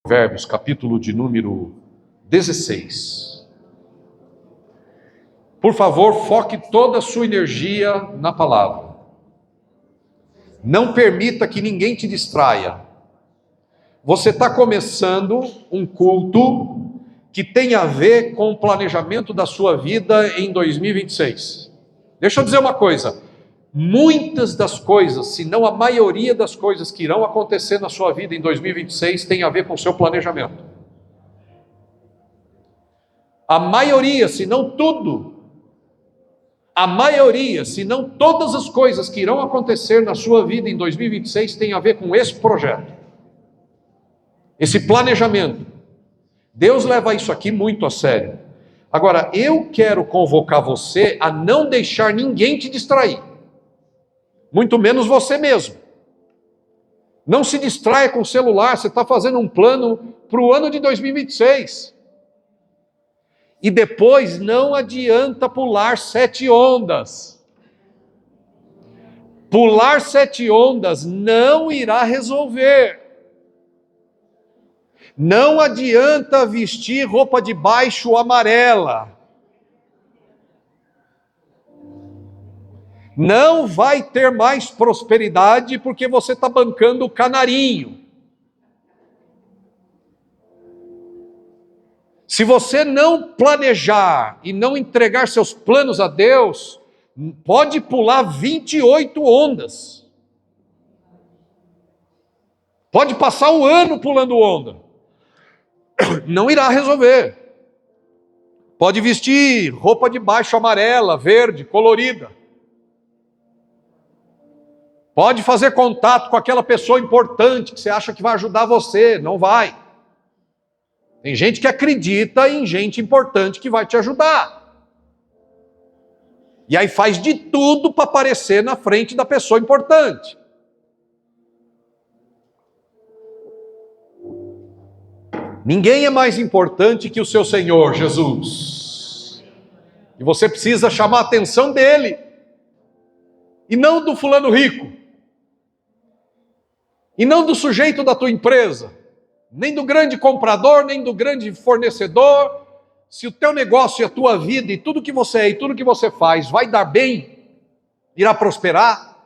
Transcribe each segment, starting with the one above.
Provérbios, capítulo de número 16. Por favor, foque toda a sua energia na palavra. Não permita que ninguém te distraia. Você está começando um culto que tem a ver com o planejamento da sua vida em 2026. Deixa eu dizer uma coisa. Muitas das coisas, se não a maioria das coisas que irão acontecer na sua vida em 2026 tem a ver com o seu planejamento. A maioria, se não tudo, a maioria, se não todas as coisas que irão acontecer na sua vida em 2026 tem a ver com esse projeto, esse planejamento. Deus leva isso aqui muito a sério. Agora, eu quero convocar você a não deixar ninguém te distrair, muito menos você mesmo. Não se distraia com o celular, você está fazendo um plano para o ano de 2026. E depois não adianta pular 7 ondas. Pular 7 ondas não irá resolver. Não adianta vestir roupa de baixo amarela. Não vai ter mais prosperidade porque você está bancando o canarinho. Se você não planejar e não entregar seus planos a Deus, pode pular 28 ondas. Pode passar o ano pulando onda. Não irá resolver. Pode vestir roupa de baixo amarela, verde, colorida. Pode fazer contato com aquela pessoa importante que você acha que vai ajudar você. Não vai. Tem gente que acredita em gente importante que vai te ajudar. E aí faz de tudo para aparecer na frente da pessoa importante. Ninguém é mais importante que o seu Senhor Jesus. E você precisa chamar a atenção dele. E não do fulano rico. E não do sujeito da tua empresa. Nem do grande comprador, nem do grande fornecedor. Se o teu negócio e a tua vida e tudo que você é e tudo que você faz vai dar bem, irá prosperar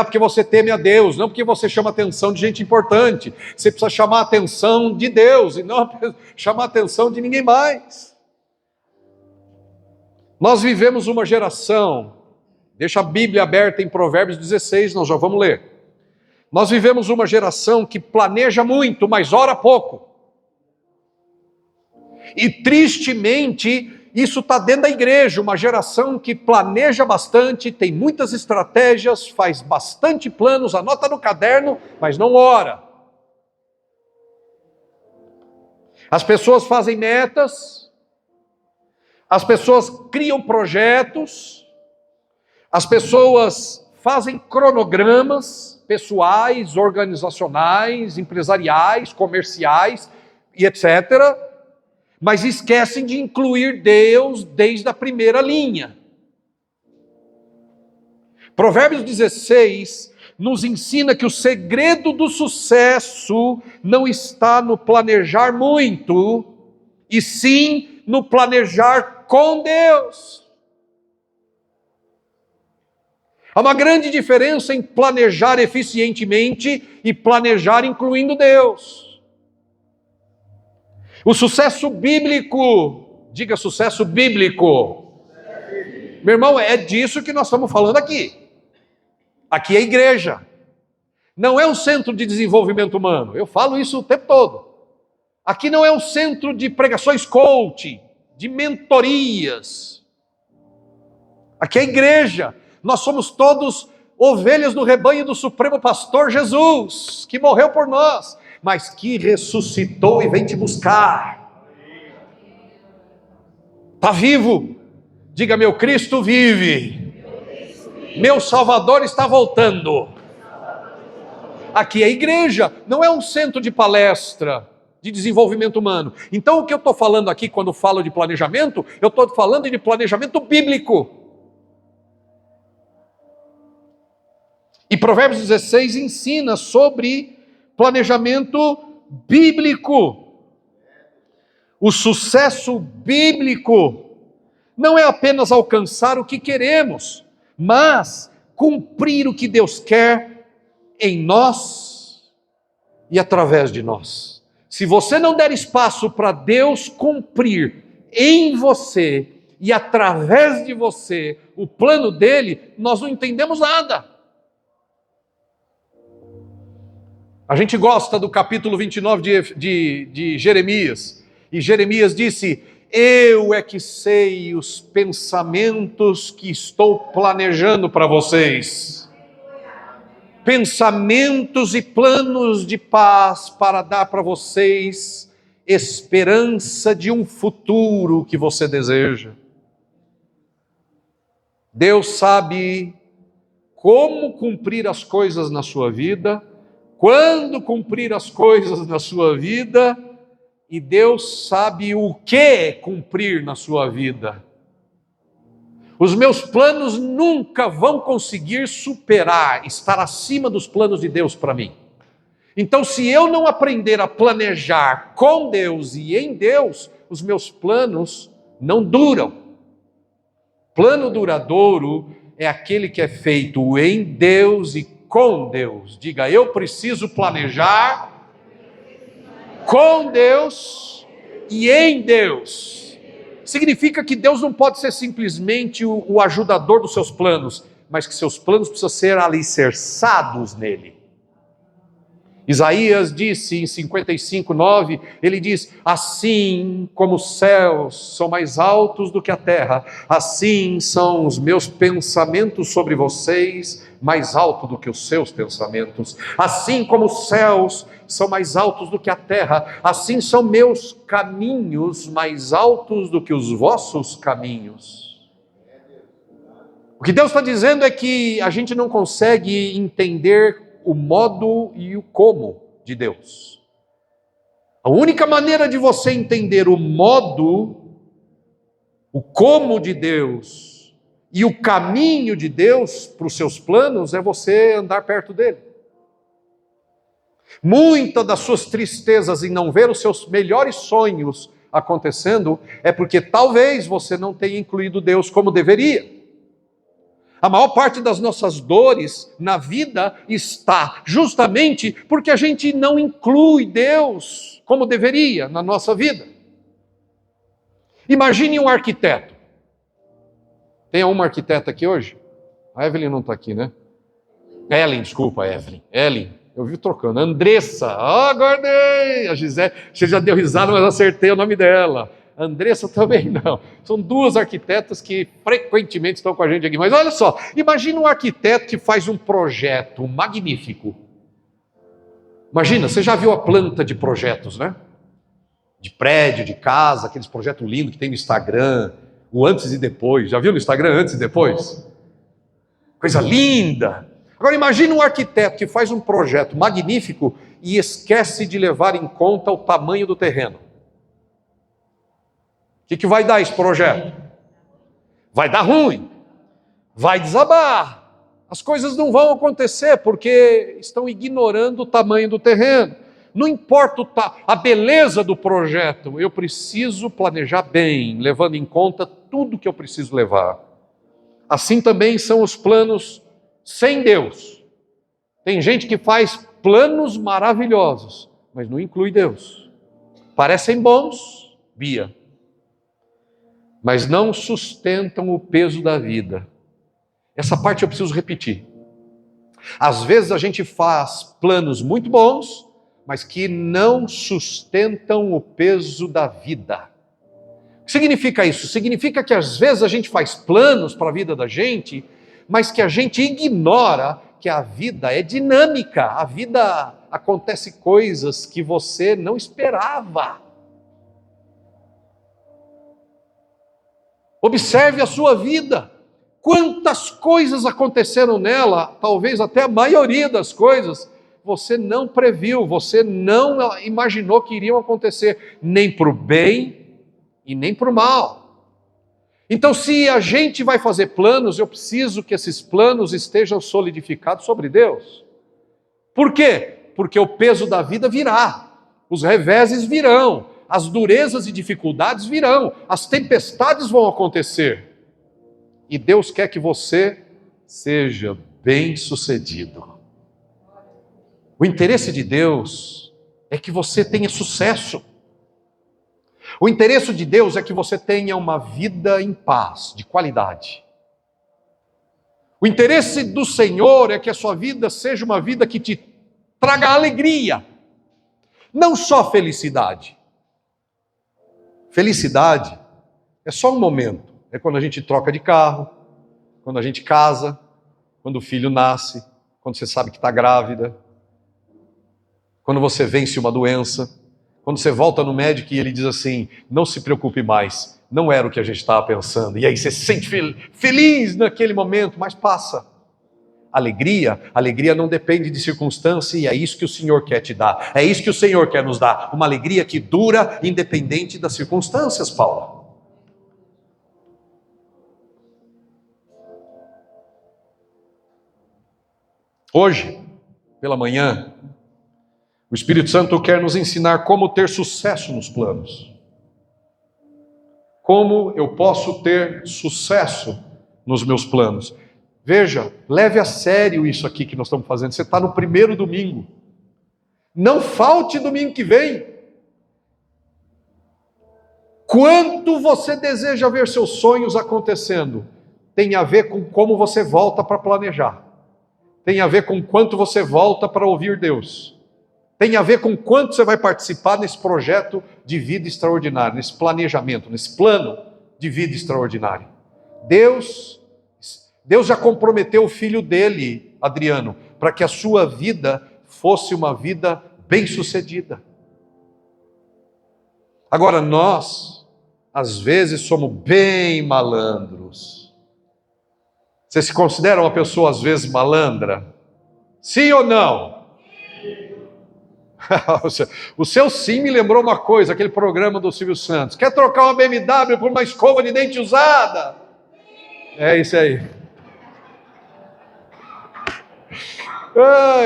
porque você teme a Deus, não porque você chama a atenção de gente importante. Você precisa chamar a atenção de Deus e não chamar a atenção de ninguém mais. Nós vivemos uma geração, deixa a Bíblia aberta em Provérbios 16, nós já vamos ler. Nós vivemos uma geração que planeja muito, mas ora pouco. E tristemente, isso está dentro da igreja, uma geração que planeja bastante, tem muitas estratégias, faz bastante planos, anota no caderno, mas não ora. As pessoas fazem metas, as pessoas criam projetos, as pessoas fazem cronogramas pessoais, organizacionais, empresariais, comerciais e etc., mas esquecem de incluir Deus desde a primeira linha. Provérbios 16 nos ensina que o segredo do sucesso não está no planejar muito, e sim no planejar com Deus. Há uma grande diferença em planejar eficientemente e planejar incluindo Deus. O sucesso bíblico, diga sucesso bíblico. Meu irmão, é disso que nós estamos falando aqui. Aqui é a igreja. Não é um centro de desenvolvimento humano. Eu falo isso o tempo todo. Aqui não é um centro de pregações coaching, de mentorias. Aqui é a igreja. Nós somos todos ovelhas do rebanho do Supremo Pastor Jesus, que morreu por nós, mas que ressuscitou e vem te buscar. Está vivo. Diga, meu Cristo vive. Meu Salvador está voltando. Aqui é a igreja, não é um centro de palestra, de desenvolvimento humano. Então o que eu estou falando aqui quando falo de planejamento, eu estou falando de planejamento bíblico. E Provérbios 16 ensina sobre planejamento bíblico. O sucesso bíblico não é apenas alcançar o que queremos, mas cumprir o que Deus quer em nós e através de nós. Se você não der espaço para Deus cumprir em você e através de você o plano dele, nós não entendemos nada. A gente gosta do capítulo 29 de Jeremias, e Jeremias disse: eu é que sei os pensamentos que estou planejando para vocês. Pensamentos e planos de paz para dar para vocês esperança de um futuro que você deseja. Deus sabe como cumprir as coisas na sua vida, quando cumprir as coisas na sua vida, e Deus sabe o que cumprir na sua vida. Os meus planos nunca vão conseguir superar, estar acima dos planos de Deus para mim. Então, se eu não aprender a planejar com Deus e em Deus, os meus planos não duram. Plano duradouro é aquele que é feito em Deus e com Deus. Diga: eu preciso planejar com Deus e em Deus. Significa que Deus não pode ser simplesmente o ajudador dos seus planos, mas que seus planos precisam ser alicerçados nele. Isaías disse em 55:9, ele diz: assim como os céus são mais altos do que a terra, assim são os meus pensamentos sobre vocês mais altos do que os seus pensamentos. Assim como os céus são mais altos do que a terra, assim são meus caminhos mais altos do que os vossos caminhos. O que Deus está dizendo é que a gente não consegue entender o modo e o como de Deus. A única maneira de você entender o modo, o como de Deus e o caminho de Deus para os seus planos é você andar perto dele. Muitas das suas tristezas em não ver os seus melhores sonhos acontecendo é porque talvez você não tenha incluído Deus como deveria. A maior parte das nossas dores na vida está justamente porque a gente não inclui Deus como deveria na nossa vida. Imagine um arquiteto. Tem uma arquiteta aqui hoje? A Evelyn não está aqui, né? Ellen, desculpa, Evelyn. Ellen, eu vi trocando. Andressa, guardei! A Gisele, você já deu risada, mas acertei o nome dela. Andressa também não. São duas arquitetas que frequentemente estão com a gente aqui. Mas olha só, imagina um arquiteto que faz um projeto magnífico. Imagina, você já viu a planta de projetos, né? De prédio, de casa, aqueles projetos lindos que tem no Instagram, o antes e depois. Já viu no Instagram antes e depois? Coisa linda. Agora imagina um arquiteto que faz um projeto magnífico e esquece de levar em conta o tamanho do terreno. O que vai dar esse projeto? Vai dar ruim, vai desabar, as coisas não vão acontecer porque estão ignorando o tamanho do terreno. Não importa a beleza do projeto, eu preciso planejar bem, levando em conta tudo que eu preciso levar. Assim também são os planos sem Deus. Tem gente que faz planos maravilhosos, mas não inclui Deus. Parecem bons, Bia, mas não sustentam o peso da vida. Essa parte eu preciso repetir. Às vezes a gente faz planos muito bons, mas que não sustentam o peso da vida. O que significa isso? Significa que às vezes a gente faz planos para a vida da gente, mas que a gente ignora que a vida é dinâmica. A vida acontece coisas que você não esperava. Observe a sua vida. Quantas coisas aconteceram nela, talvez até a maioria das coisas, você não previu, você não imaginou que iriam acontecer, nem para o bem e nem para o mal. Então, se a gente vai fazer planos, eu preciso que esses planos estejam solidificados sobre Deus. Por quê? Porque o peso da vida virá. os reveses virão, as durezas e dificuldades virão, as tempestades vão acontecer. E Deus quer que você seja bem-sucedido. O interesse de Deus é que você tenha sucesso. O interesse de Deus é que você tenha uma vida em paz, de qualidade. O interesse do Senhor é que a sua vida seja uma vida que te traga alegria, não só felicidade. Felicidade é só um momento. É quando a gente troca de carro, quando a gente casa, quando o filho nasce, quando você sabe que está grávida, quando você vence uma doença, quando você volta no médico e ele diz assim, não se preocupe mais, não era o que a gente estava pensando. E aí você se sente feliz naquele momento, mas passa. Alegria não depende de circunstância e é isso que o Senhor quer te dar. É isso que o Senhor quer nos dar. Uma alegria que dura independente das circunstâncias, Paula. Hoje, pela manhã, o Espírito Santo quer nos ensinar como ter sucesso nos planos. Como eu posso ter sucesso nos meus planos? Veja, leve a sério isso aqui que nós estamos fazendo. Você está no primeiro domingo. Não falte domingo que vem. Quanto você deseja ver seus sonhos acontecendo, tem a ver com como você volta para planejar. Tem a ver com quanto você volta para ouvir Deus. Tem a ver com quanto você vai participar nesse projeto de vida extraordinário, nesse planejamento, nesse plano de vida extraordinário. Deus já comprometeu o filho dele, Adriano, para que a sua vida fosse uma vida bem-sucedida. Agora nós, às vezes, somos bem malandros. Você se considera uma pessoa, às vezes, malandra? Sim ou não? O seu sim me lembrou uma coisa, aquele programa do Silvio Santos. Quer trocar uma BMW por uma escova de dente usada? É isso aí.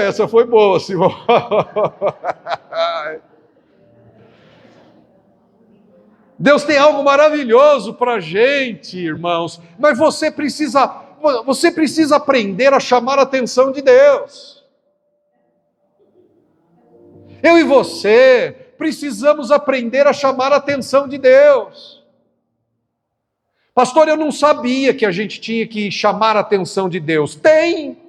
Essa foi boa, Simão. Deus tem algo maravilhoso para a gente, irmãos, mas você precisa aprender a chamar a atenção de Deus. Eu e você precisamos aprender a chamar a atenção de Deus. Pastor, eu não sabia que a gente tinha que chamar a atenção de Deus. Tem!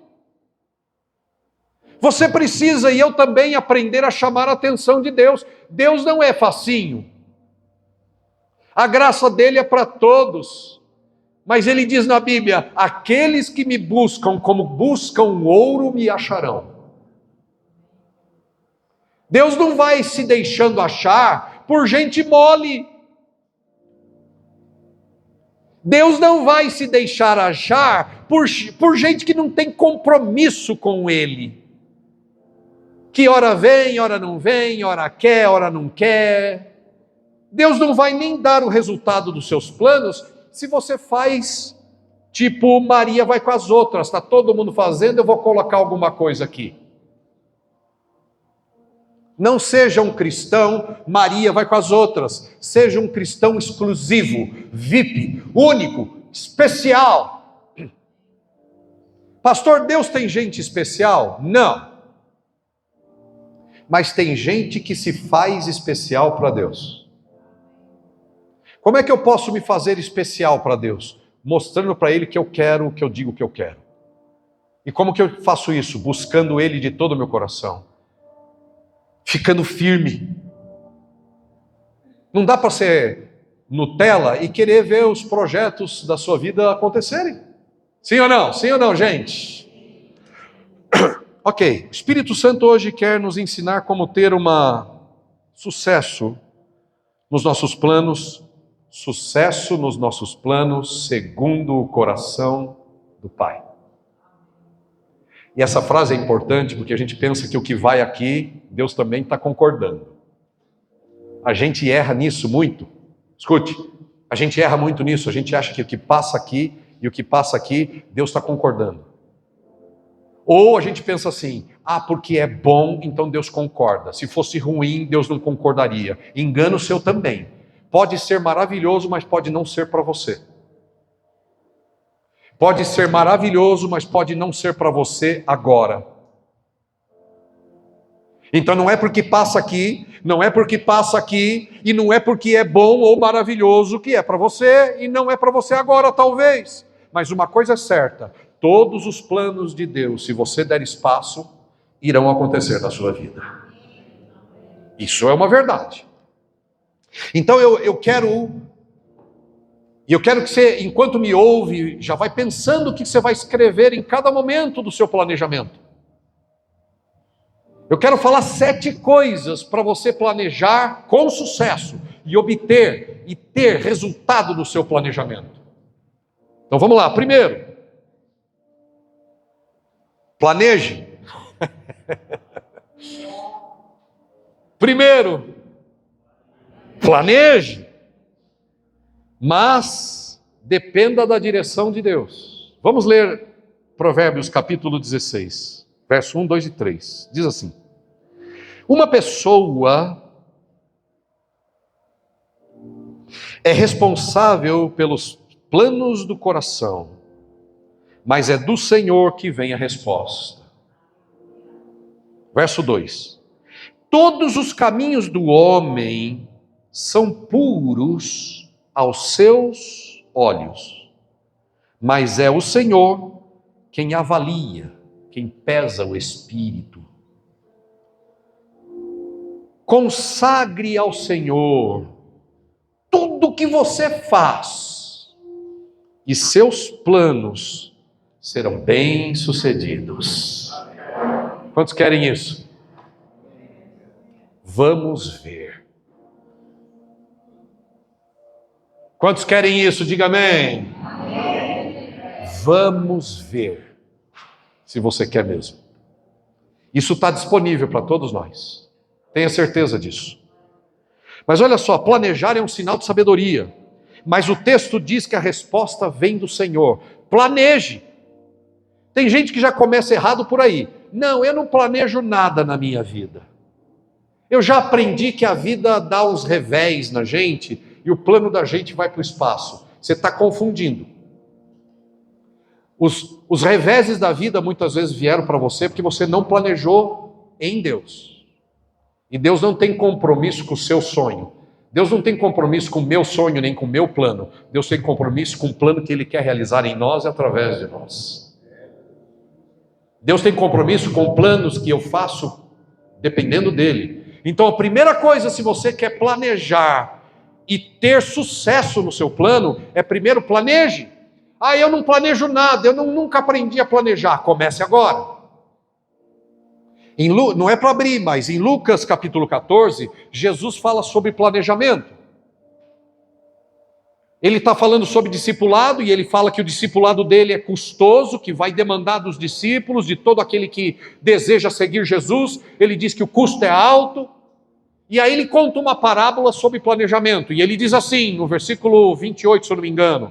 Você precisa, e eu também, aprender a chamar a atenção de Deus. Deus não é facinho. A graça dele é para todos. Mas ele diz na Bíblia, aqueles que me buscam como buscam ouro me acharão. Deus não vai se deixando achar por gente mole. Deus não vai se deixar achar por gente que não tem compromisso com Ele. Que ora vem, ora não vem, ora quer, ora não quer. Deus não vai nem dar o resultado dos seus planos se você faz tipo Maria vai com as outras. Está todo mundo fazendo, eu vou colocar alguma coisa aqui. Não seja um cristão, Maria vai com as outras. Seja um cristão exclusivo, VIP, único, especial. Pastor, Deus tem gente especial? Não. Mas tem gente que se faz especial para Deus. Como é que eu posso me fazer especial para Deus? Mostrando para Ele que eu quero o que eu digo que eu quero. E como que eu faço isso? Buscando Ele de todo o meu coração. Ficando firme. Não dá para ser Nutella e querer ver os projetos da sua vida acontecerem. Sim ou não? Sim ou não, gente? Ok, o Espírito Santo hoje quer nos ensinar como ter sucesso nos nossos planos, sucesso nos nossos planos segundo o coração do Pai. E essa frase é importante porque a gente pensa que o que vai aqui, Deus também está concordando. A gente erra nisso muito. Escute, a gente erra muito nisso, a gente acha que o que passa aqui e o que passa aqui, Deus está concordando. Ou a gente pensa assim, porque é bom, então Deus concorda. Se fosse ruim, Deus não concordaria. Engano seu também. Pode ser maravilhoso, mas pode não ser para você. Pode ser maravilhoso, mas pode não ser para você agora. Então não é porque passa aqui, não é porque passa aqui, e não é porque é bom ou maravilhoso que é para você, e não é para você agora, talvez. Mas uma coisa é certa, todos os planos de Deus, se você der espaço, irão acontecer na sua vida. Isso é uma verdade. Então eu quero que você, enquanto me ouve, já vai pensando o que você vai escrever em cada momento do seu planejamento. Eu quero falar 7 coisas para você planejar com sucesso e obter e ter resultado no seu planejamento. Então vamos lá. Primeiro, planeje. Primeiro, planeje, mas dependa da direção de Deus. Vamos ler Provérbios capítulo 16, verso 1, 2 e 3. Diz assim: uma pessoa é responsável pelos planos do coração, mas é do Senhor que vem a resposta. Verso 2: todos os caminhos do homem são puros aos seus olhos, mas é o Senhor quem avalia, quem pesa o espírito. Consagre ao Senhor tudo que você faz, e seus planos serão bem-sucedidos. Quantos querem isso? Vamos ver. Quantos querem isso? Diga amém. Amém. Vamos ver. Se você quer mesmo. Isso está disponível para todos nós. Tenha certeza disso. Mas olha só, planejar é um sinal de sabedoria. Mas o texto diz que a resposta vem do Senhor. Planeje. Tem gente que já começa errado por aí. Não, eu não planejo nada na minha vida. Eu já aprendi que a vida dá uns revés na gente e o plano da gente vai para o espaço. Você está confundindo. Os reveses da vida muitas vezes vieram para você porque você não planejou em Deus. E Deus não tem compromisso com o seu sonho. Deus não tem compromisso com o meu sonho nem com o meu plano. Deus tem compromisso com o plano que Ele quer realizar em nós e através de nós. Deus tem compromisso com planos que eu faço dependendo dEle. Então a primeira coisa, se você quer planejar e ter sucesso no seu plano, é primeiro planeje. Eu não planejo nada, eu nunca aprendi a planejar. Comece agora. Não é para abrir, mas em Lucas capítulo 14, Jesus fala sobre planejamento. Ele está falando sobre discipulado, e ele fala que o discipulado dele é custoso, que vai demandar dos discípulos, de todo aquele que deseja seguir Jesus. Ele diz que o custo é alto, e aí ele conta uma parábola sobre planejamento, e ele diz assim, no versículo 28, se eu não me engano,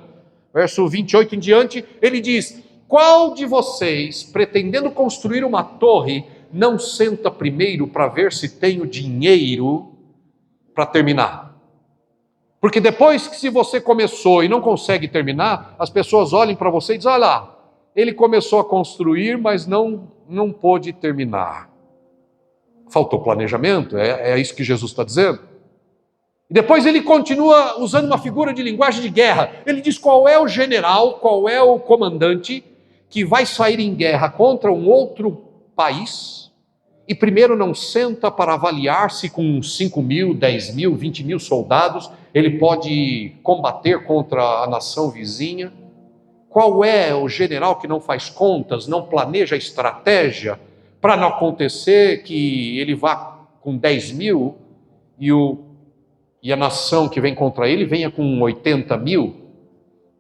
verso 28 em diante, ele diz: qual de vocês, pretendendo construir uma torre, não senta primeiro para ver se tem o dinheiro para terminar? Porque depois que se você começou e não consegue terminar, as pessoas olham para você e dizem: olha lá, ele começou a construir, mas não pôde terminar. Faltou planejamento, é isso que Jesus está dizendo. E depois ele continua usando uma figura de linguagem de guerra. Ele diz qual é o general, qual é o comandante que vai sair em guerra contra um outro país e primeiro não senta para avaliar se com 5 mil, 10 mil, 20 mil soldados ele pode combater contra a nação vizinha. Qual é o general que não faz contas, não planeja estratégia para não acontecer que ele vá com 10 mil e a nação que vem contra ele venha com 80 mil?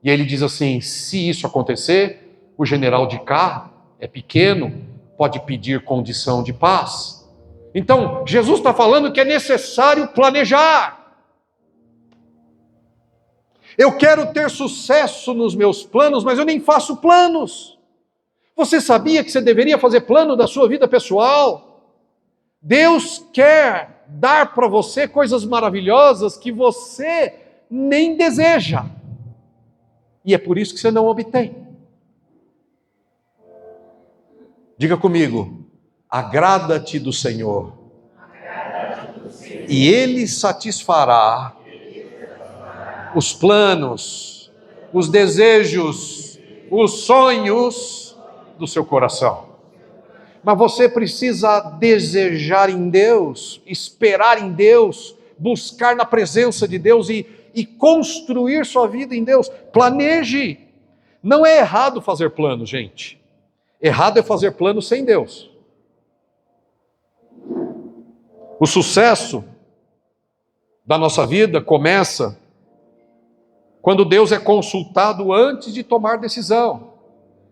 E ele diz assim: se isso acontecer, o general de cá é pequeno, pode pedir condição de paz. Então, Jesus está falando que é necessário planejar. Eu quero ter sucesso nos meus planos, mas eu nem faço planos. Você sabia que você deveria fazer plano da sua vida pessoal? Deus quer dar para você coisas maravilhosas que você nem deseja. E é por isso que você não obtém. Diga comigo: agrada-te do Senhor, e Ele satisfará os planos, os desejos, os sonhos do seu coração. Mas você precisa desejar em Deus, esperar em Deus, buscar na presença de Deus e construir sua vida em Deus. Planeje. Não é errado fazer plano, gente. Errado é fazer plano sem Deus. O sucesso da nossa vida começa quando Deus é consultado antes de tomar decisão.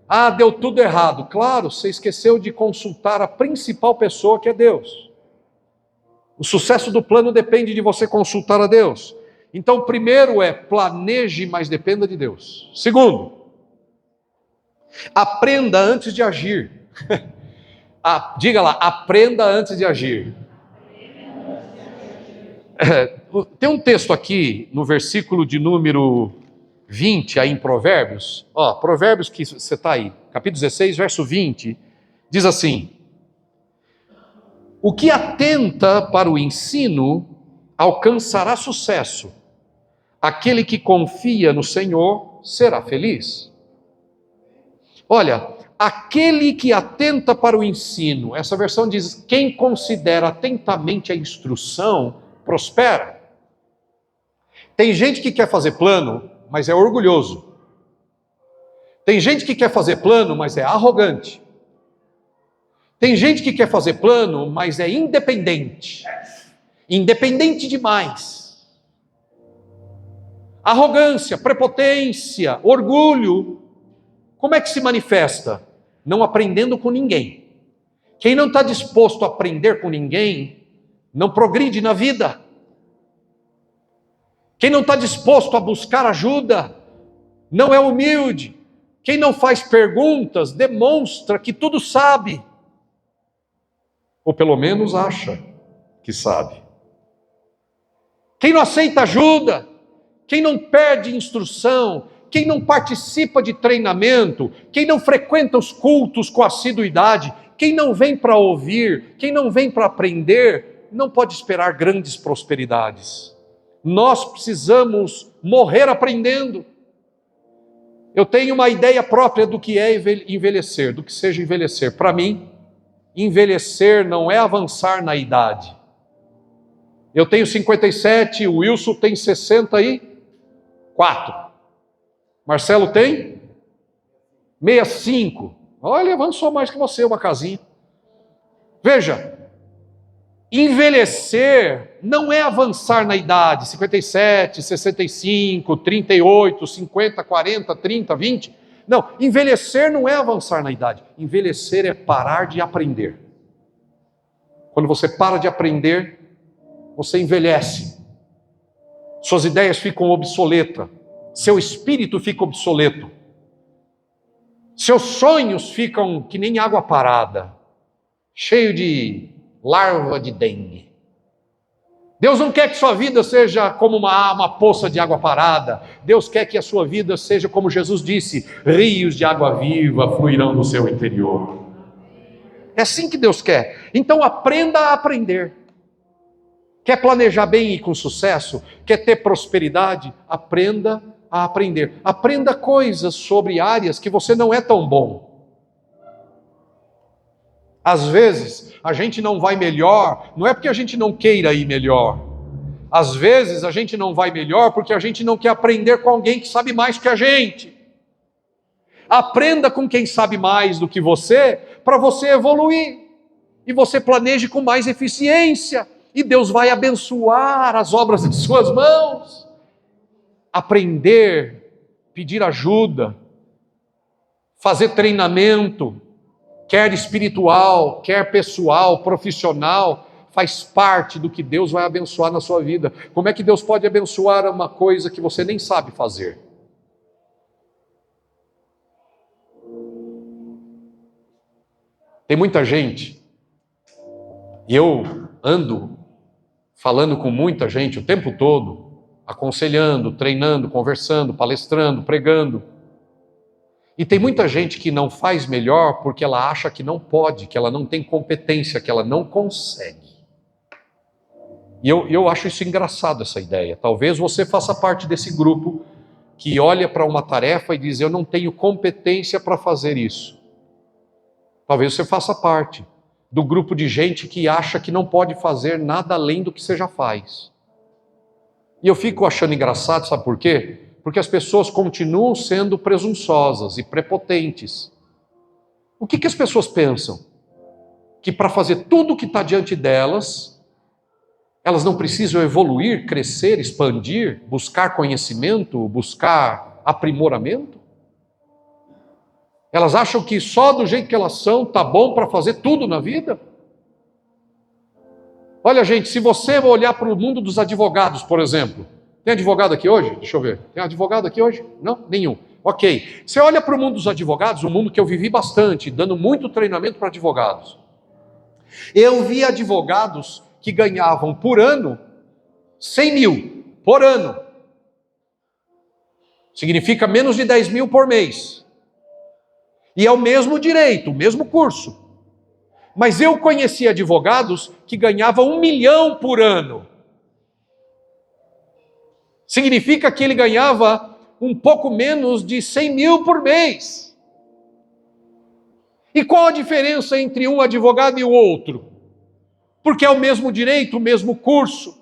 Ah, deu tudo errado. Claro, você esqueceu de consultar a principal pessoa, que é Deus. O sucesso do plano depende de você consultar a Deus. Então, primeiro planeje, mas dependa de Deus. Segundo, aprenda antes de agir. Diga lá, aprenda antes de agir. Tem um texto aqui no versículo de número 20, aí em Provérbios. Provérbios que você está aí, capítulo 16, verso 20, diz assim: o que atenta para o ensino alcançará sucesso. Aquele que confia no Senhor será feliz. Olha, aquele que atenta para o ensino, essa versão diz: quem considera atentamente a instrução, prospera. Tem gente que quer fazer plano, mas é orgulhoso. Tem gente que quer fazer plano, mas é arrogante. Tem gente que quer fazer plano, mas é independente. Independente demais. Arrogância, prepotência, orgulho. Como é que se manifesta? Não aprendendo com ninguém. Quem não está disposto a aprender com ninguém, não progride na vida. Quem não está disposto a buscar ajuda, não é humilde. Quem não faz perguntas, demonstra que tudo sabe. Ou pelo menos acha que sabe. Quem não aceita ajuda, quem não pede instrução, quem não participa de treinamento, quem não frequenta os cultos com assiduidade, quem não vem para ouvir, quem não vem para aprender, não pode esperar grandes prosperidades. Nós precisamos morrer aprendendo. Eu tenho uma ideia própria do que é envelhecer, do que seja envelhecer. Para mim, envelhecer não é avançar na idade. Eu tenho 57, o Wilson tem 64. Marcelo tem 65. Olha, avançou mais que você, uma casinha. Veja, envelhecer não é avançar na idade, 57, 65, 38, 50, 40, 30, 20. Não, envelhecer não é avançar na idade. Envelhecer é parar de aprender. Quando você para de aprender, você envelhece. Suas ideias ficam obsoletas. Seu espírito fica obsoleto. Seus sonhos ficam que nem água parada, cheio de larva de dengue. Deus não quer que sua vida seja como uma poça de água parada. Deus quer que a sua vida seja como Jesus disse: rios de água viva fluirão no seu interior. É assim que Deus quer. Então aprenda a aprender. Quer planejar bem e com sucesso? Quer ter prosperidade? Aprenda a aprender. Aprenda coisas sobre áreas que você não é tão bom. Às vezes, a gente não vai melhor, não é porque a gente não queira ir melhor. Às vezes, a gente não vai melhor porque a gente não quer aprender com alguém que sabe mais que a gente. Aprenda com quem sabe mais do que você, para você evoluir. E você planeje com mais eficiência. E Deus vai abençoar as obras de suas mãos. Aprender, pedir ajuda, fazer treinamento, quer espiritual, quer pessoal, profissional, faz parte do que Deus vai abençoar na sua vida. Como é que Deus pode abençoar uma coisa que você nem sabe fazer? Tem muita gente, e eu ando falando com muita gente o tempo todo, aconselhando, treinando, conversando, palestrando, pregando. E tem muita gente que não faz melhor porque ela acha que não pode, que ela não tem competência, que ela não consegue. E eu acho isso engraçado, essa ideia. Talvez você faça parte desse grupo que olha para uma tarefa e diz: eu não tenho competência para fazer isso. Talvez você faça parte do grupo de gente que acha que não pode fazer nada além do que você já faz. E eu fico achando engraçado, sabe por quê? Porque as pessoas continuam sendo presunçosas e prepotentes. O que as pessoas pensam? Que para fazer tudo o que está diante delas, elas não precisam evoluir, crescer, expandir, buscar conhecimento, buscar aprimoramento? Elas acham que só do jeito que elas são está bom para fazer tudo na vida? Olha, gente, se você olhar para o mundo dos advogados, por exemplo, tem advogado aqui hoje? Deixa eu ver. Tem advogado aqui hoje? Não? Nenhum. Ok. Você olha para o mundo dos advogados, um mundo que eu vivi bastante, dando muito treinamento para advogados. Eu vi advogados que ganhavam por ano 100 mil por ano. Significa menos de 10 mil por mês. E é o mesmo direito, o mesmo curso. Mas eu conheci advogados que ganhavam 1 milhão por ano. Significa que ele ganhava um pouco menos de 100 mil por mês. E qual a diferença entre um advogado e o outro? Porque é o mesmo direito, o mesmo curso.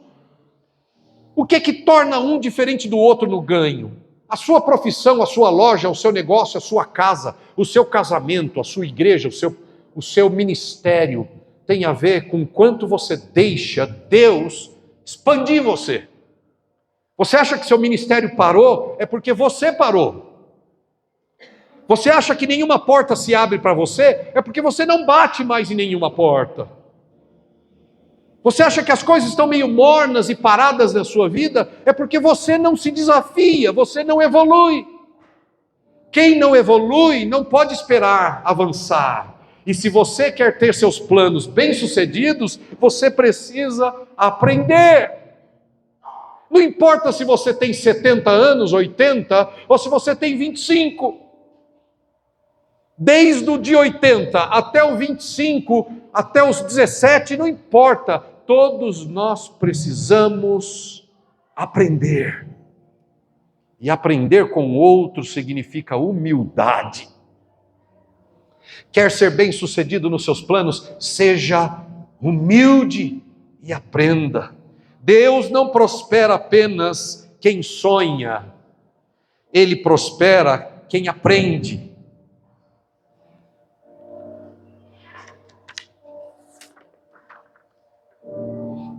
O que é que torna um diferente do outro no ganho? A sua profissão, a sua loja, o seu negócio, a sua casa, o seu casamento, a sua igreja, o seu ministério tem a ver com quanto você deixa Deus expandir você. Você acha que seu ministério parou? É porque você parou. Você acha que nenhuma porta se abre para você? É porque você não bate mais em nenhuma porta. Você acha que as coisas estão meio mornas e paradas na sua vida? É porque você não se desafia, você não evolui. Quem não evolui não pode esperar avançar. E se você quer ter seus planos bem-sucedidos, você precisa aprender. Não importa se você tem 70 anos, 80, ou se você tem 25. Desde o de 80 até o 25, até os 17, não importa. Todos nós precisamos aprender. E aprender com o outro significa humildade. Quer ser bem-sucedido nos seus planos? Seja humilde e aprenda. Deus não prospera apenas quem sonha. Ele prospera quem aprende.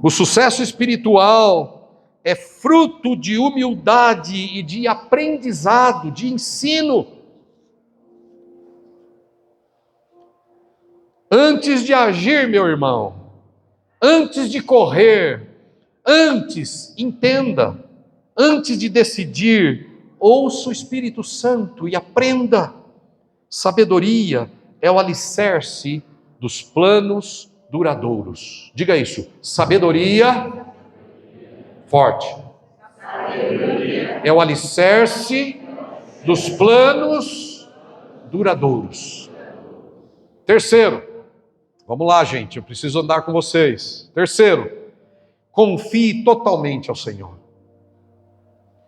O sucesso espiritual é fruto de humildade e de aprendizado, de ensino. Antes de agir, meu irmão, antes de correr, entenda, antes de decidir, ouça o Espírito Santo e aprenda. Sabedoria é o alicerce dos planos duradouros. Diga isso. Sabedoria forte. Sabedoria é o alicerce dos planos duradouros. Terceiro, vamos lá, gente, eu preciso andar com vocês. Terceiro, confie totalmente ao Senhor.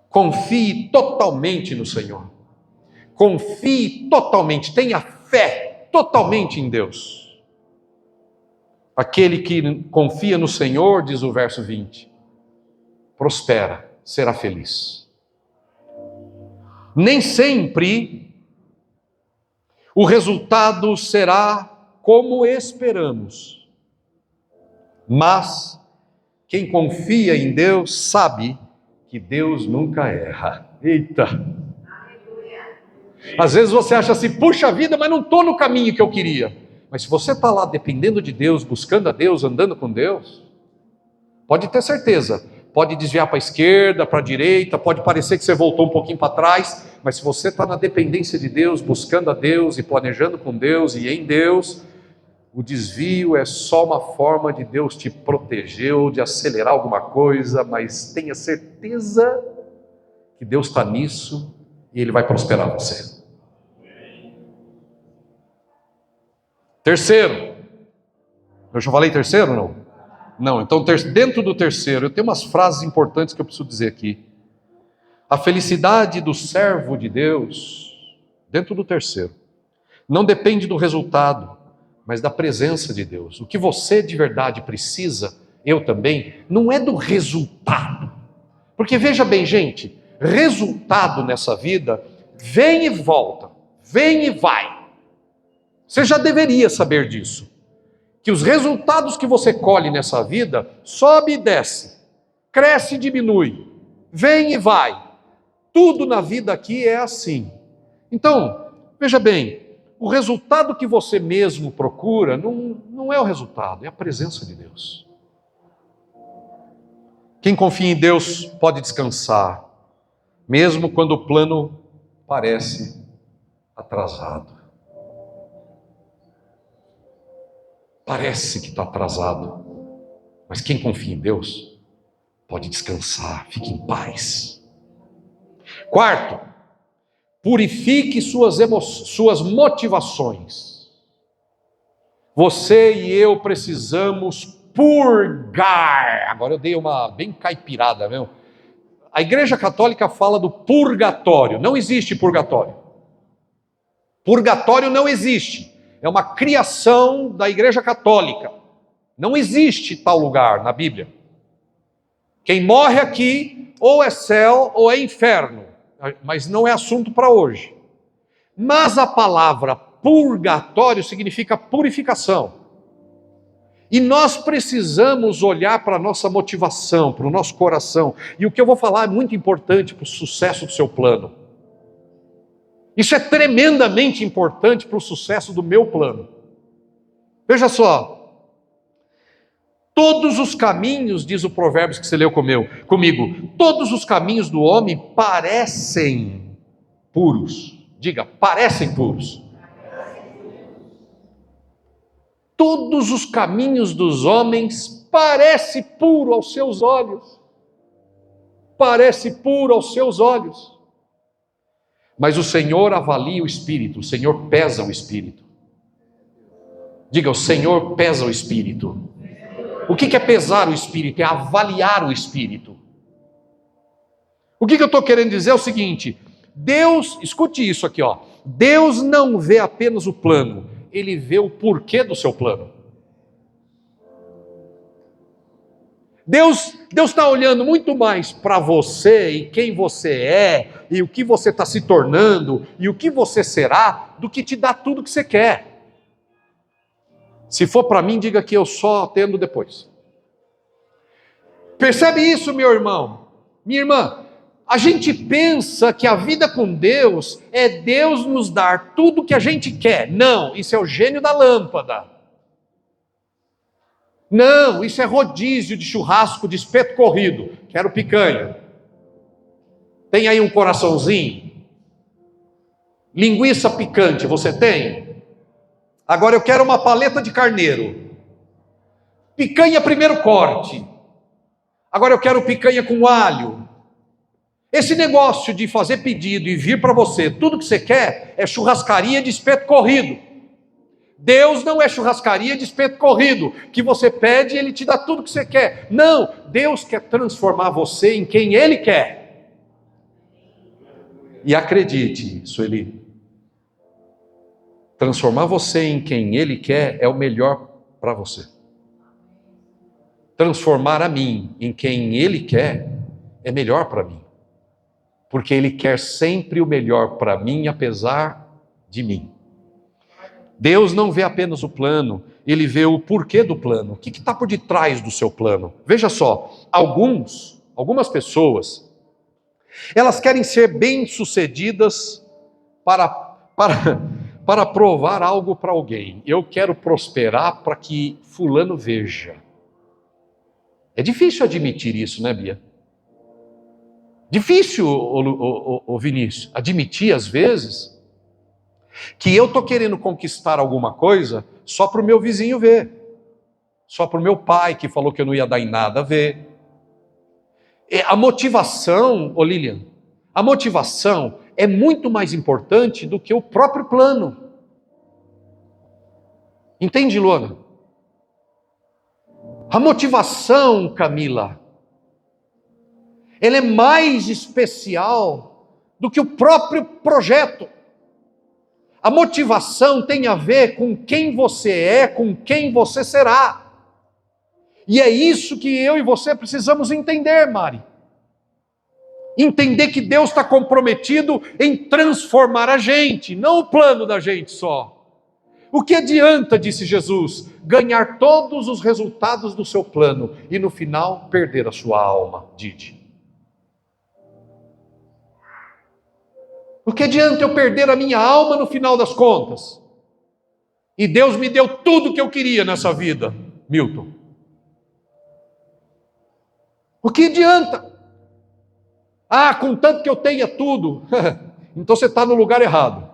Confie totalmente no Senhor. Confie totalmente, tenha fé totalmente em Deus. Aquele que confia no Senhor, diz o verso 20, prospera, será feliz. Nem sempre o resultado será como esperamos, mas quem confia em Deus sabe que Deus nunca erra. Eita! Às vezes você acha assim, puxa vida, mas não estou no caminho que eu queria. Mas se você está lá dependendo de Deus, buscando a Deus, andando com Deus, pode ter certeza, pode desviar para a esquerda, para a direita, pode parecer que você voltou um pouquinho para trás, mas se você está na dependência de Deus, buscando a Deus e planejando com Deus e em Deus, O desvio é só uma forma de Deus te proteger ou de acelerar alguma coisa, mas tenha certeza que Deus está nisso e Ele vai prosperar você. Terceiro, eu já falei terceiro ou não? Não, então dentro do terceiro, eu tenho umas frases importantes que eu preciso dizer aqui. A felicidade do servo de Deus, dentro do terceiro, não depende do resultado, mas da presença de Deus. O que você de verdade precisa, eu também, não é do resultado. Porque veja bem, gente, resultado nessa vida vem e volta, vem e vai. Você já deveria saber disso. Que os resultados que você colhe nessa vida sobe e desce, cresce e diminui, vem e vai. Tudo na vida aqui é assim. Então, veja bem, o resultado que você mesmo procura não é o resultado, é a presença de Deus. Quem confia em Deus pode descansar, mesmo quando o plano parece atrasado. Parece que está atrasado, mas quem confia em Deus pode descansar, fique em paz. Quarto, purifique suas motivações. Você e eu precisamos purgar. Agora eu dei uma bem caipirada, viu? A Igreja Católica fala do purgatório. Não existe purgatório. Purgatório não existe. É uma criação da Igreja Católica. Não existe tal lugar na Bíblia. Quem morre aqui, ou é céu ou é inferno. Mas não é assunto para hoje. Mas a palavra purgatório significa purificação. E nós precisamos olhar para a nossa motivação, para o nosso coração. E o que eu vou falar é muito importante para o sucesso do seu plano. Isso é tremendamente importante para o sucesso do meu plano. Veja só. Todos os caminhos, diz o Provérbios que você leu comigo, todos os caminhos do homem parecem puros. Diga, parecem puros. Todos os caminhos dos homens parecem puro aos seus olhos. Parece puro aos seus olhos. Mas o Senhor avalia o espírito, o Senhor pesa o espírito. Diga, o Senhor pesa o espírito. O que é pesar o espírito? É avaliar o espírito. O que eu estou querendo dizer é o seguinte: Deus, escute isso aqui, ó. Deus não vê apenas o plano, Ele vê o porquê do seu plano. Deus está olhando muito mais para você e quem você é, e o que você está se tornando, e o que você será, do que te dá tudo que você quer. Se for para mim, diga que eu só atendo depois. Percebe isso, meu irmão? Minha irmã? A gente pensa que a vida com Deus é Deus nos dar tudo que a gente quer. Não, isso é o gênio da lâmpada. Não, isso é rodízio de churrasco de espeto corrido. Quero picanha. Tem aí um coraçãozinho? Linguiça picante, você tem? Agora eu quero uma paleta de carneiro. Picanha primeiro corte. Agora eu quero picanha com alho. Esse negócio de fazer pedido e vir para você, tudo que você quer, é churrascaria de espeto corrido. Deus não é churrascaria de espeto corrido, que você pede e Ele te dá tudo que você quer. Não, Deus quer transformar você em quem Ele quer. E acredite, Sueli, transformar você em quem Ele quer é o melhor para você. Transformar a mim em quem Ele quer é melhor para mim. Porque Ele quer sempre o melhor para mim, apesar de mim. Deus não vê apenas o plano, Ele vê o porquê do plano. O que está por detrás do seu plano? Veja só, algumas pessoas, elas querem ser bem-sucedidas para provar algo para alguém. Eu quero prosperar para que fulano veja. É difícil admitir isso, né, Bia? Difícil, Vinícius, admitir às vezes que eu estou querendo conquistar alguma coisa só para o meu vizinho ver, só para o meu pai que falou que eu não ia dar em nada ver. A motivação, ô Lilian, a motivação é muito mais importante do que o próprio plano. Entende, Luana? A motivação, Camila, ela é mais especial do que o próprio projeto. A motivação tem a ver com quem você é, com quem você será. E é isso que eu e você precisamos entender, Mari. Entender que Deus está comprometido em transformar a gente, não o plano da gente só. O que adianta, disse Jesus, ganhar todos os resultados do seu plano e no final perder a sua alma, Didi? O que adianta eu perder a minha alma no final das contas? E Deus me deu tudo o que eu queria nessa vida, Milton. O que adianta? Contanto que eu tenha tudo. Então você está no lugar errado.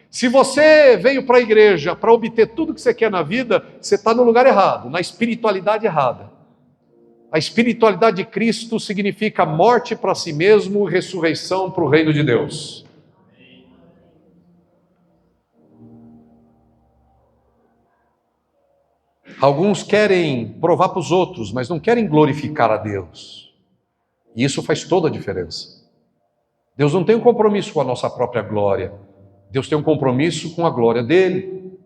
Se você veio para a igreja para obter tudo que você quer na vida, você está no lugar errado, na espiritualidade errada. A espiritualidade de Cristo significa morte para si mesmo e ressurreição para o reino de Deus. Alguns querem provar para os outros, mas não querem glorificar a Deus. E isso faz toda a diferença. Deus não tem um compromisso com a nossa própria glória. Deus tem um compromisso com a glória dele.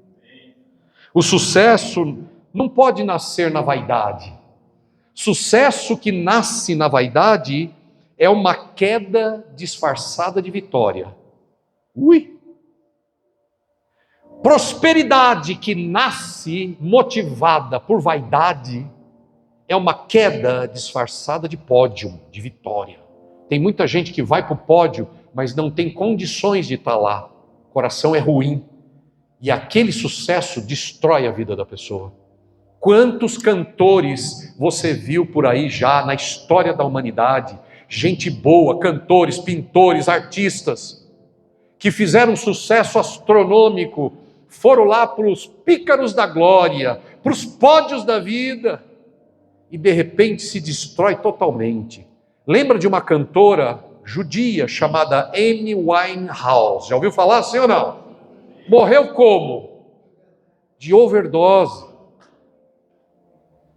O sucesso não pode nascer na vaidade. Sucesso que nasce na vaidade é uma queda disfarçada de vitória. Prosperidade que nasce motivada por vaidade é uma queda disfarçada de pódio, de vitória. Tem muita gente que vai para o pódio, mas não tem condições de estar lá. O coração é ruim. E aquele sucesso destrói a vida da pessoa. Quantos cantores você viu por aí já na história da humanidade? Gente boa, cantores, pintores, artistas, que fizeram um sucesso astronômico, foram lá para os pícaros da glória, para os pódios da vida, e de repente se destrói totalmente. Lembra de uma cantora judia chamada Amy Winehouse? Já ouviu falar, sim ou não? Morreu como? De overdose.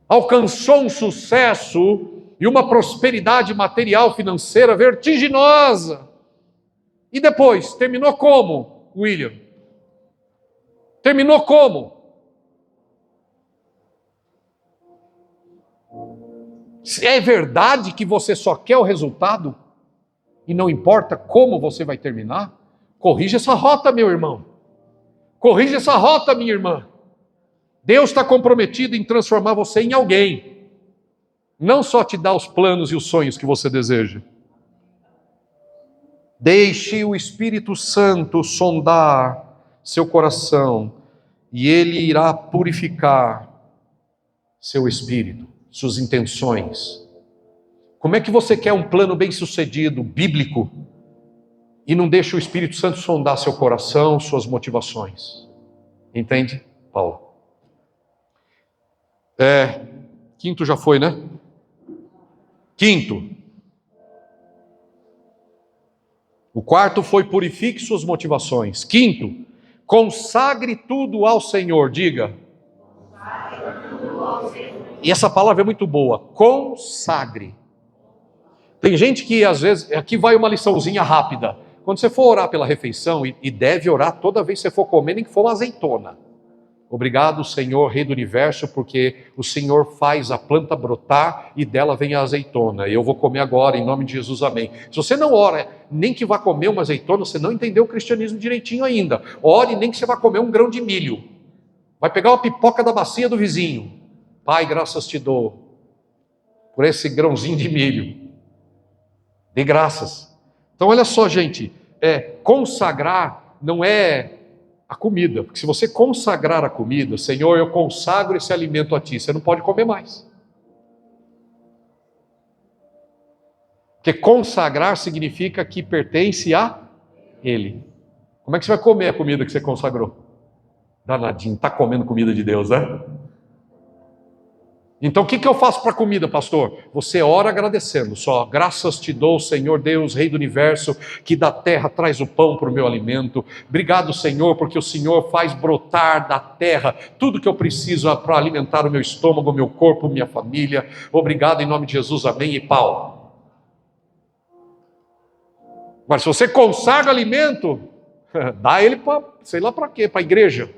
Alcançou um sucesso e uma prosperidade material financeira vertiginosa. E depois, terminou como, William? Terminou como? É verdade que você só quer o resultado e não importa como você vai terminar? Corrija essa rota, meu irmão. Corrija essa rota, minha irmã. Deus está comprometido em transformar você em alguém. Não só te dar os planos e os sonhos que você deseja. Deixe o Espírito Santo sondar seu coração e Ele irá purificar seu espírito, suas intenções. Como é que você quer um plano bem-sucedido, bíblico, e não deixa o Espírito Santo sondar seu coração, suas motivações? Entende, Paulo? Quinto já foi, né? Quinto. O quarto foi purifique suas motivações. Quinto, consagre tudo ao Senhor. Diga. E essa palavra é muito boa. Consagre. Tem gente que às vezes, aqui vai uma liçãozinha rápida. Quando você for orar pela refeição, e deve orar toda vez que você for comer, nem que for uma azeitona. Obrigado, Senhor, Rei do Universo, porque o Senhor faz a planta brotar e dela vem a azeitona. Eu vou comer agora, em nome de Jesus, amém. Se você não ora, nem que vá comer uma azeitona, você não entendeu o cristianismo direitinho ainda. Ore, nem que você vá comer um grão de milho. Vai pegar uma pipoca da bacia do vizinho. Pai, graças te dou por esse grãozinho de milho. Dê graças. Então, olha só, gente, consagrar não é a comida, porque se você consagrar a comida, Senhor, eu consagro esse alimento a Ti, você não pode comer mais. Porque consagrar significa que pertence a Ele. Como é que você vai comer a comida que você consagrou? Danadinho, está comendo comida de Deus, né? Então o que eu faço para a comida, pastor? Você ora agradecendo, só graças te dou, Senhor Deus, Rei do Universo, que da terra traz o pão para o meu alimento. Obrigado, Senhor, porque o Senhor faz brotar da terra tudo que eu preciso para alimentar o meu estômago, o meu corpo, minha família. Obrigado em nome de Jesus, amém e pau. Mas se você consagra alimento, dá ele para, sei lá para quê, para a igreja.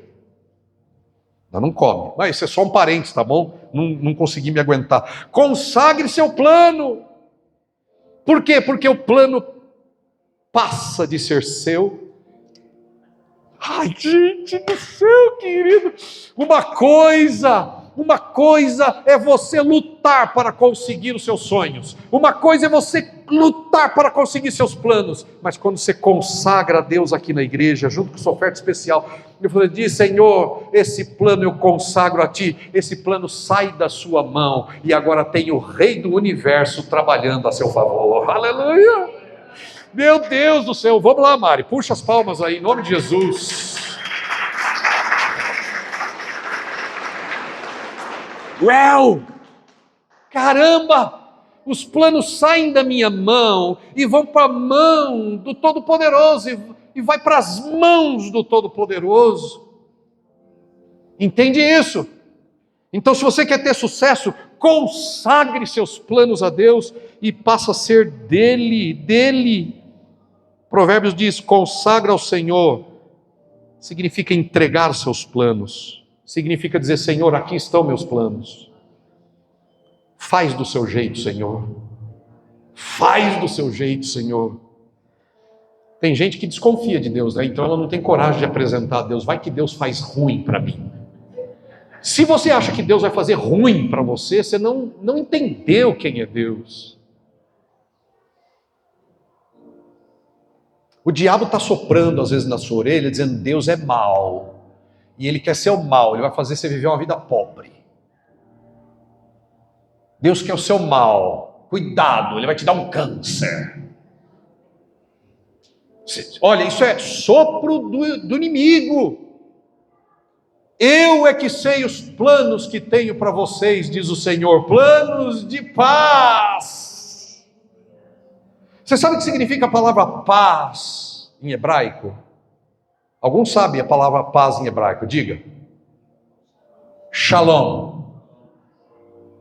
Não come. Mas isso é só um parênteses, tá bom? Não consegui me aguentar. Consagre seu plano. Por quê? Porque o plano passa de ser seu. Ai, gente do céu, querido. Uma coisa é você lutar para conseguir os seus sonhos. Uma coisa é você lutar para conseguir seus planos. Mas quando você consagra a Deus aqui na igreja, junto com sua oferta especial, eu diz: Senhor, esse plano eu consagro a Ti. Esse plano sai da sua mão e agora tem o Rei do Universo trabalhando a seu favor. Aleluia! Meu Deus do céu, vamos lá, Mari, puxa as palmas aí, em nome de Jesus. Uau! Caramba! Os planos saem da minha mão e vão para a mão do Todo-Poderoso e vai para as mãos do Todo-Poderoso. Entende isso? Então, se você quer ter sucesso, consagre seus planos a Deus e passa a ser dele. Provérbios diz: consagra ao Senhor, significa entregar seus planos, significa dizer: Senhor, aqui estão meus planos, faz do seu jeito, Senhor, faz do seu jeito, Senhor. Tem gente que desconfia de Deus, né? Então ela não tem coragem de apresentar a Deus. Vai que Deus faz ruim para mim. Se você acha que Deus vai fazer ruim para você, você não entendeu quem é Deus. O diabo está soprando às vezes na sua orelha, dizendo: Deus é mau, e ele quer ser o mal, ele vai fazer você viver uma vida pobre. Deus quer o seu mal, cuidado, ele vai te dar um câncer. Olha, isso é sopro do inimigo. Eu é que sei os planos que tenho para vocês, diz o Senhor, planos de paz. Você sabe o que significa a palavra paz em hebraico? Alguns sabem a palavra paz em hebraico, diga. Shalom.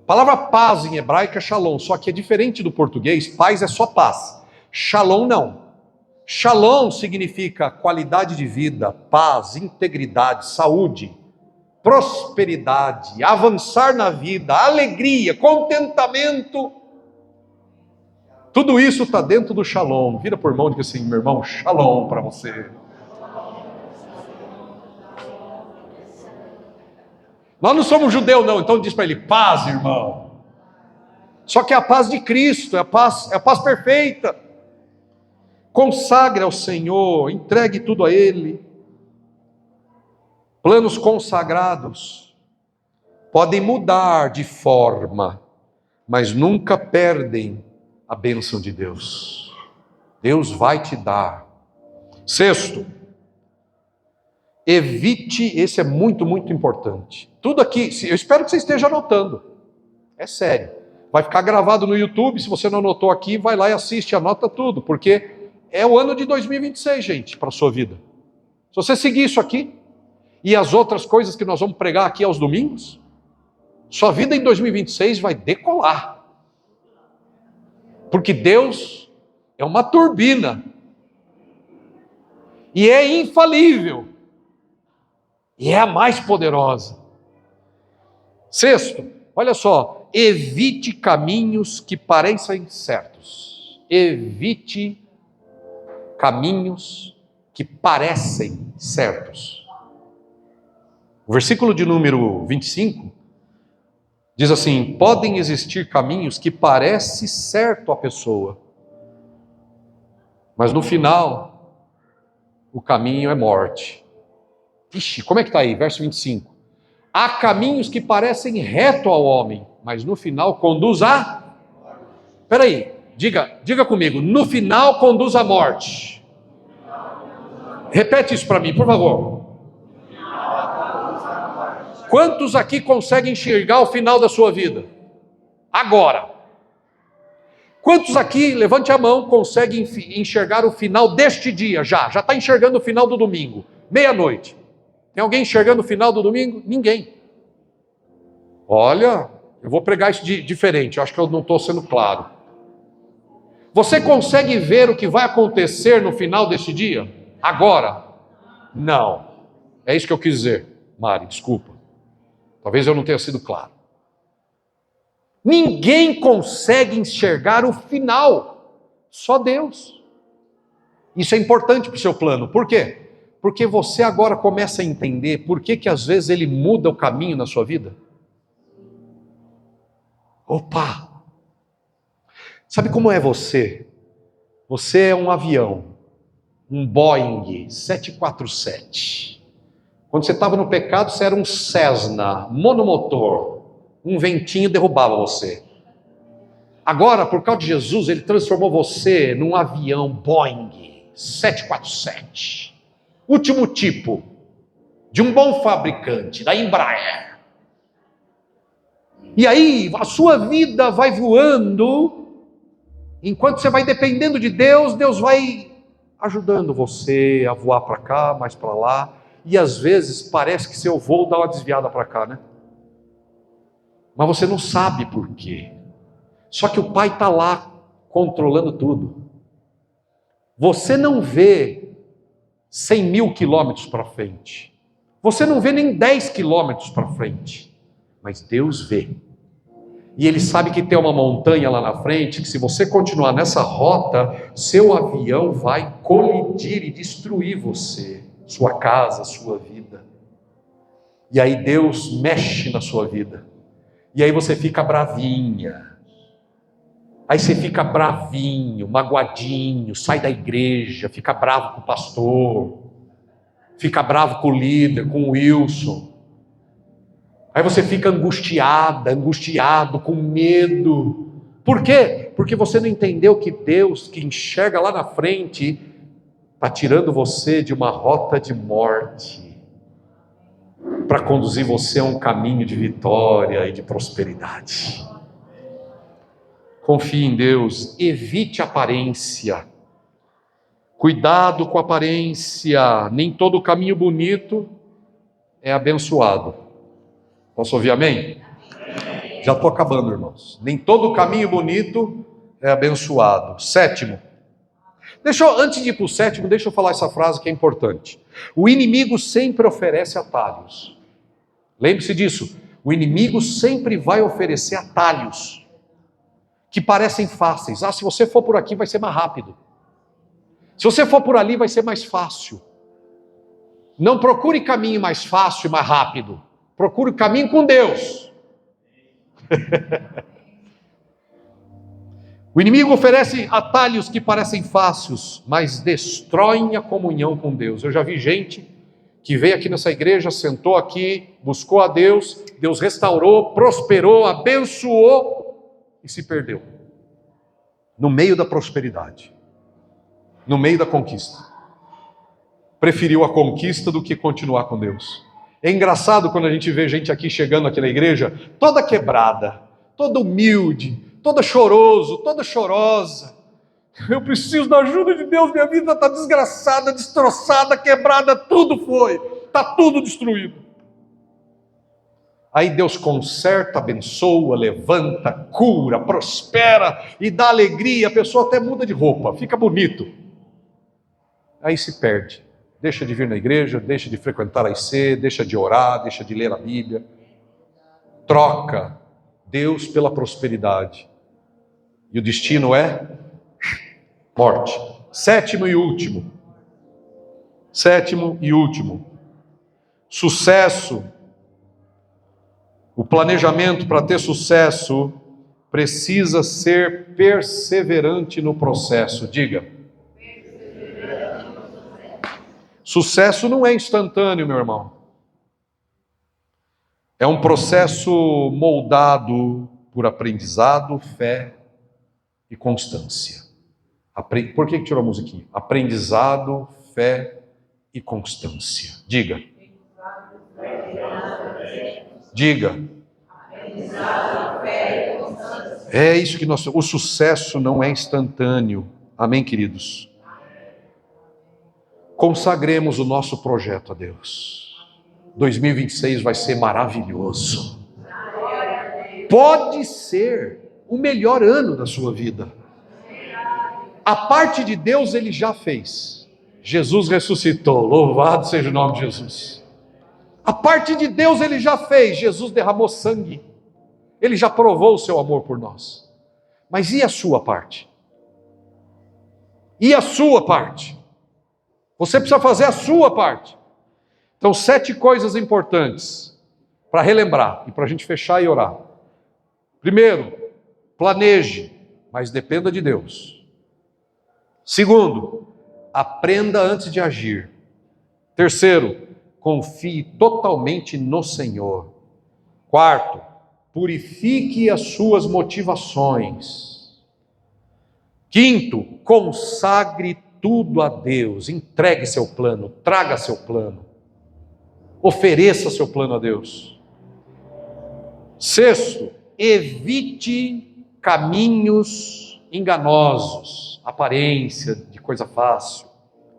A palavra paz em hebraico é shalom, só que é diferente do português. Paz é só paz, shalom não. Shalom significa qualidade de vida, paz, integridade, saúde, prosperidade, avançar na vida, alegria, contentamento. Tudo isso está dentro do shalom. Vira por mão e diga assim: meu irmão, shalom para você. Nós não somos judeus não, então diz para ele: paz, irmão. Só que é a paz de Cristo, é a paz perfeita. Consagre ao Senhor, entregue tudo a Ele. Planos consagrados podem mudar de forma, mas nunca perdem a bênção de Deus. Deus vai te dar. Sexto, evite, esse é muito, muito importante. Tudo aqui, eu espero que você esteja anotando. É sério. Vai ficar gravado no YouTube, se você não anotou aqui, vai lá e assiste, anota tudo, porque é o ano de 2026, gente, para a sua vida. Se você seguir isso aqui, e as outras coisas que nós vamos pregar aqui aos domingos, sua vida em 2026 vai decolar. Porque Deus é uma turbina. E é infalível. E é a mais poderosa. Sexto, olha só, evite caminhos que parecem certos. Evite caminhos que parecem certos. O versículo de número 25 diz assim: podem existir caminhos que parecem certo à pessoa, mas no final o caminho é morte. Ixi, como é que está aí? Verso 25. Há caminhos que parecem reto ao homem, mas no final conduz a... Espera aí, diga comigo, no final conduz à morte. Repete isso para mim, por favor. Quantos aqui conseguem enxergar o final da sua vida? Agora. Quantos aqui, levante a mão, conseguem enxergar o final deste dia? Já está enxergando o final do domingo, meia-noite. Tem alguém enxergando o final do domingo? Ninguém. Olha, eu vou pregar isso diferente, eu acho que eu não estou sendo claro. Você consegue ver o que vai acontecer no final deste dia? Agora? Não. É isso que eu quis dizer, Mari, desculpa. Talvez eu não tenha sido claro. Ninguém consegue enxergar o final, só Deus. Isso é importante para o seu plano. Por quê? Porque você agora começa a entender por que às vezes ele muda o caminho na sua vida. Opa! Sabe como é você? Você é um avião, um Boeing 747. Quando você estava no pecado, você era um Cessna monomotor. Um ventinho derrubava você. Agora, por causa de Jesus, ele transformou você num avião Boeing 747. Último tipo, de um bom fabricante, da Embraer. E aí, a sua vida vai voando, enquanto você vai dependendo de Deus, Deus vai ajudando você a voar para cá, mais para lá. E às vezes parece que seu voo dá uma desviada para cá, né? Mas você não sabe por quê. Só que o Pai está lá, controlando tudo. Você não vê 100 mil quilômetros para frente. Você não vê nem 10 quilômetros para frente. Mas Deus vê. E Ele sabe que tem uma montanha lá na frente, que se você continuar nessa rota, seu avião vai colidir e destruir você, sua casa, sua vida. E aí Deus mexe na sua vida. E aí você fica bravinha. Aí você fica bravinho, magoadinho, sai da igreja, fica bravo com o pastor, fica bravo com o líder, com o Wilson. Aí você fica angustiado, com medo. Por quê? Porque você não entendeu que Deus, que enxerga lá na frente, está tirando você de uma rota de morte, para conduzir você a um caminho de vitória e de prosperidade. Confie em Deus, evite aparência. Cuidado com a aparência. Nem todo caminho bonito é abençoado. Posso ouvir amém? Já estou acabando, irmãos. Nem todo caminho bonito é abençoado. Sétimo. Antes de ir para o sétimo, deixa eu falar essa frase que é importante. O inimigo sempre oferece atalhos. Lembre-se disso. O inimigo sempre vai oferecer atalhos que parecem fáceis. Se você for por aqui vai ser mais rápido. Se você for por ali vai ser mais fácil. Não procure caminho mais fácil e mais rápido. Procure o caminho com Deus. O inimigo oferece atalhos que parecem fáceis, mas destroem a comunhão com Deus. Eu já vi gente que veio aqui nessa igreja, sentou aqui, buscou a Deus, Deus restaurou, prosperou, abençoou e se perdeu. No meio da prosperidade, no meio da conquista. Preferiu a conquista do que continuar com Deus. É engraçado quando a gente vê gente aqui chegando aqui na igreja, toda quebrada, toda humilde, toda choroso, toda chorosa. Eu preciso da ajuda de Deus, minha vida está desgraçada, destroçada, quebrada, tudo foi, está tudo destruído. Aí Deus conserta, abençoa, levanta, cura, prospera e dá alegria, a pessoa até muda de roupa, fica bonito. Aí se perde, deixa de vir na igreja, deixa de frequentar a IC, deixa de orar, deixa de ler a Bíblia. Troca Deus pela prosperidade. E o destino é morte. Sétimo e último. Sucesso. O planejamento para ter sucesso precisa ser perseverante no processo. Diga. Sucesso não é instantâneo, meu irmão. É um processo moldado por aprendizado, fé e constância. Por que tirou a musiquinha? Aprendizado, fé e constância. Diga. Diga. É isso que o sucesso não é instantâneo. Amém, queridos? Consagremos o nosso projeto a Deus. 2026 vai ser maravilhoso. Pode ser o melhor ano da sua vida. A parte de Deus Ele já fez. Jesus ressuscitou, louvado seja o nome de Jesus. A parte de Deus Ele já fez, Jesus derramou sangue. Ele já provou o seu amor por nós. Mas e a sua parte? E a sua parte? Você precisa fazer a sua parte. Então, 7 coisas importantes para relembrar e para a gente fechar e orar. Primeiro, planeje, mas dependa de Deus. Segundo, aprenda antes de agir. Terceiro, confie totalmente no Senhor. Quarto, purifique as suas motivações. Quinto, consagre tudo a Deus. Entregue seu plano, traga seu plano. Ofereça seu plano a Deus. Sexto, evite caminhos enganosos, aparência de coisa fácil.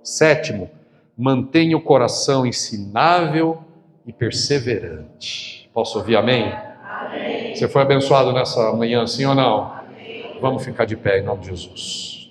Sétimo, mantenha o coração ensinável e perseverante. Posso ouvir amém? Amém. Você foi abençoado nessa manhã, sim ou não? Amém. Vamos ficar de pé em nome de Jesus.